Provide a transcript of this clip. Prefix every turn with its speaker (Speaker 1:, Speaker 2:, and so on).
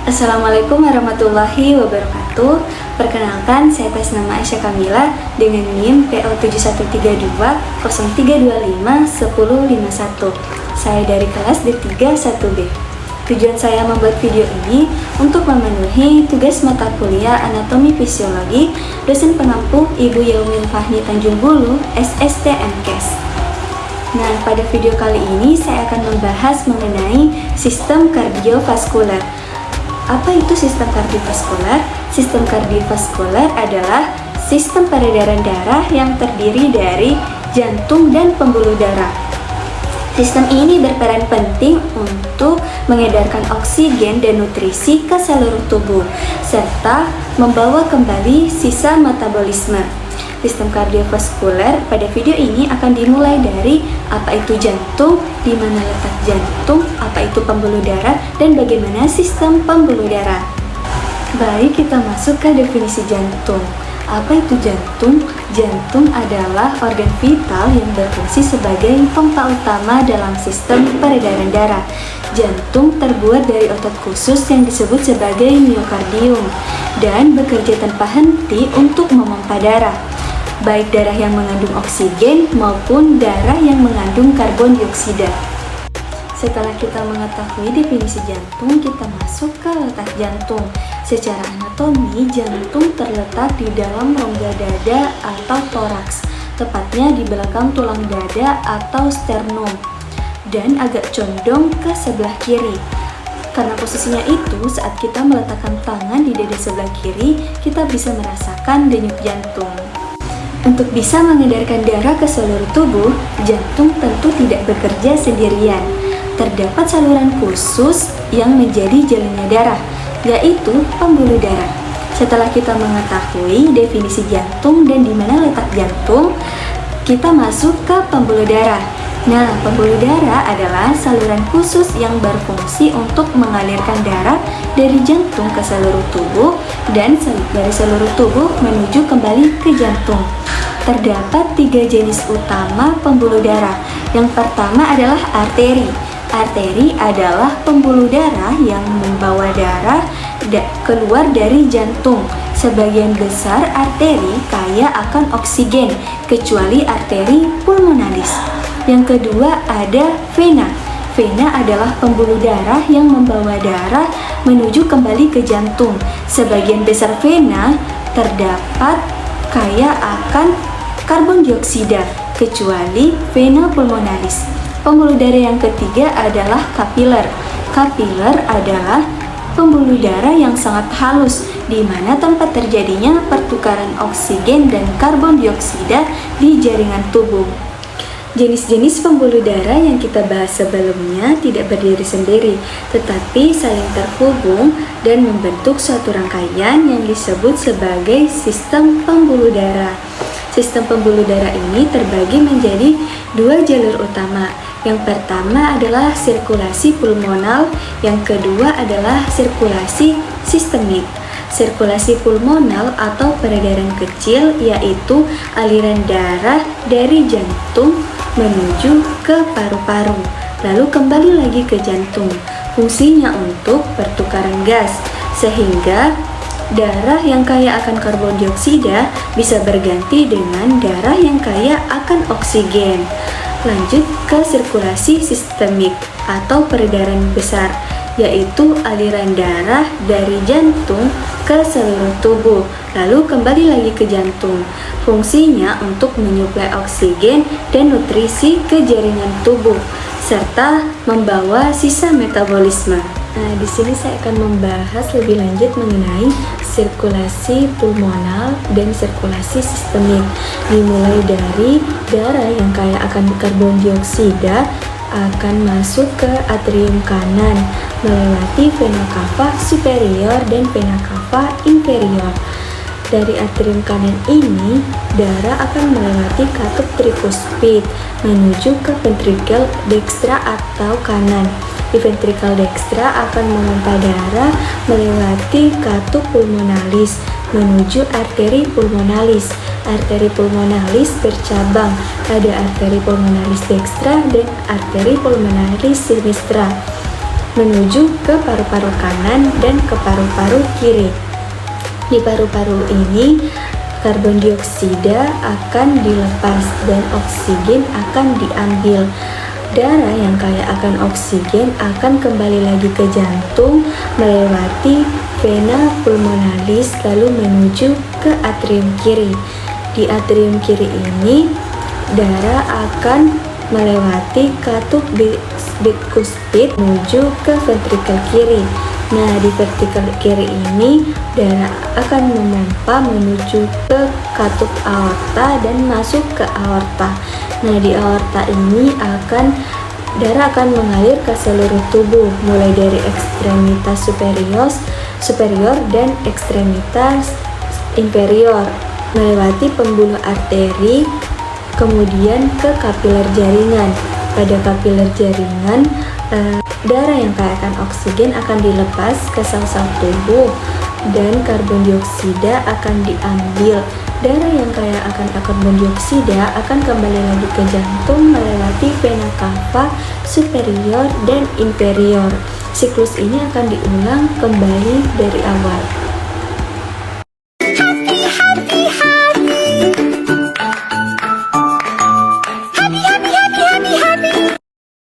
Speaker 1: Assalamualaikum warahmatullahi wabarakatuh. Perkenalkan, saya atas nama Aisyah Kamila dengan NIM PO7132-0325-1051. Saya dari kelas D3 1B. Tujuan saya membuat video ini untuk memenuhi tugas mata kuliah Anatomi Fisiologi dosen pengampu Ibu Yaumil Fahmi Tanjung Bulu, SST MKes. Nah, pada video kali ini saya akan membahas mengenai sistem kardiovaskuler. Apa itu sistem kardiovaskuler? Sistem kardiovaskuler adalah sistem peredaran darah yang terdiri dari jantung dan pembuluh darah. Sistem ini berperan penting untuk mengedarkan oksigen dan nutrisi ke seluruh tubuh, serta membawa kembali sisa metabolisme. Sistem kardiovaskuler pada video ini akan dimulai dari apa itu jantung, di mana letak jantung, apa itu pembuluh darah, dan bagaimana sistem pembuluh darah. Baik, kita masuk ke definisi jantung. Apa itu jantung? Jantung adalah organ vital yang berfungsi sebagai pompa utama dalam sistem peredaran darah. Jantung terbuat dari otot khusus yang disebut sebagai miokardium dan bekerja tanpa henti untuk memompa darah, baik darah yang mengandung oksigen maupun darah yang mengandung karbon dioksida. Setelah kita mengetahui definisi jantung, kita masuk ke letak jantung. Secara anatomi, jantung terletak di dalam rongga dada atau toraks, tepatnya di belakang tulang dada atau sternum, dan agak condong ke sebelah kiri. Karena posisinya itu, saat kita meletakkan tangan di dada sebelah kiri, kita bisa merasakan denyut jantung. Untuk bisa mengedarkan darah ke seluruh tubuh, jantung tentu tidak bekerja sendirian. Terdapat saluran khusus yang menjadi jalannya darah, yaitu pembuluh darah. Setelah kita mengetahui definisi jantung dan di mana letak jantung, kita masuk ke pembuluh darah. Nah, pembuluh darah adalah saluran khusus yang berfungsi untuk mengalirkan darah dari jantung ke seluruh tubuh dan dari seluruh tubuh menuju kembali ke jantung. Terdapat 3 jenis utama pembuluh darah. Yang pertama adalah arteri. Arteri adalah pembuluh darah yang membawa darah keluar dari jantung. Sebagian besar arteri kaya akan oksigen, kecuali arteri pulmonalis. Yang kedua ada vena. Vena adalah pembuluh darah yang membawa darah menuju kembali ke jantung. Sebagian besar vena terdapat kaya akan karbon dioksida, kecuali vena pulmonalis. Pembuluh darah yang ketiga adalah kapiler. Kapiler adalah pembuluh darah yang sangat halus, di mana tempat terjadinya pertukaran oksigen dan karbon dioksida di jaringan tubuh. Jenis-jenis pembuluh darah yang kita bahas sebelumnya tidak berdiri sendiri, tetapi saling terhubung dan membentuk suatu rangkaian yang disebut sebagai sistem pembuluh darah. Sistem pembuluh darah ini terbagi menjadi 2 jalur utama. Yang pertama adalah sirkulasi pulmonal, yang kedua adalah sirkulasi sistemik. Sirkulasi pulmonal atau peredaran kecil yaitu aliran darah dari jantung menuju ke paru-paru, lalu kembali lagi ke jantung. Fungsinya untuk pertukaran gas, sehingga darah yang kaya akan karbon dioksida bisa berganti dengan darah yang kaya akan oksigen. Lanjut ke sirkulasi sistemik atau peredaran besar, yaitu aliran darah dari jantung ke seluruh tubuh, lalu kembali lagi ke jantung. Fungsinya untuk menyuplai oksigen dan nutrisi ke jaringan tubuh, serta membawa sisa metabolisme. Nah, di sini saya akan membahas lebih lanjut mengenai sirkulasi pulmonal dan sirkulasi sistemik. Dimulai dari darah yang kaya akan karbon dioksida akan masuk ke atrium kanan, melewati vena cava superior dan vena cava inferior. Dari atrium kanan ini, darah akan melewati katup tricuspid menuju ke ventrikel dextra atau kanan. Di ventrikel dextra akan memompa darah melewati katup pulmonalis menuju arteri pulmonalis. Arteri pulmonalis bercabang, ada arteri pulmonalis dextra dan arteri pulmonalis sinistra. menuju ke paru-paru kanan dan ke paru-paru kiri. Di paru-paru ini karbon dioksida akan dilepas dan oksigen akan diambil. Darah yang kaya akan oksigen akan kembali lagi ke jantung melewati vena pulmonalis lalu menuju ke atrium kiri. Di atrium kiri ini darah akan melewati katup bikuspid menuju ke ventrikel kiri. Nah, di ventrikel kiri ini darah akan memompa menuju ke katup aorta dan masuk ke aorta. Nah, di aorta ini darah akan mengalir ke seluruh tubuh, mulai dari ekstremitas superior dan ekstremitas inferior, melewati pembuluh arteri, kemudian ke kapiler jaringan. Pada kapiler jaringan, darah yang kaya akan oksigen akan dilepas ke sel-sel tubuh dan karbon dioksida akan diambil. Darah yang kaya akan karbon dioksida akan kembali lagi ke jantung melewati vena cava superior dan inferior. Siklus ini akan diulang kembali dari awal.